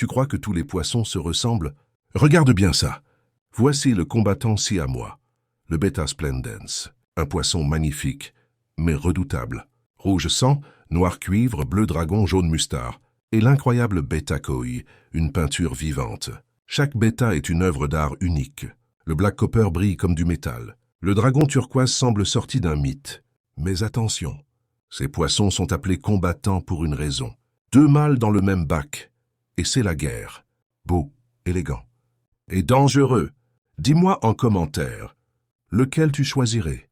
Tu crois que tous les poissons se ressemblent? Regarde bien ça. Voici le combattant siamois, le Beta splendens, un poisson magnifique, mais redoutable. Rouge sang, noir cuivre, bleu dragon, jaune mustard. Et l'incroyable Beta koi, une peinture vivante. Chaque bêta est une œuvre d'art unique. Le Black Copper brille comme du métal. Le dragon turquoise semble sorti d'un mythe. Mais attention, ces poissons sont appelés combattants pour une raison. Deux mâles dans le même bac. Et c'est la guerre. Beau, élégant. Et dangereux. Dis-moi en commentaire, lequel tu choisirais?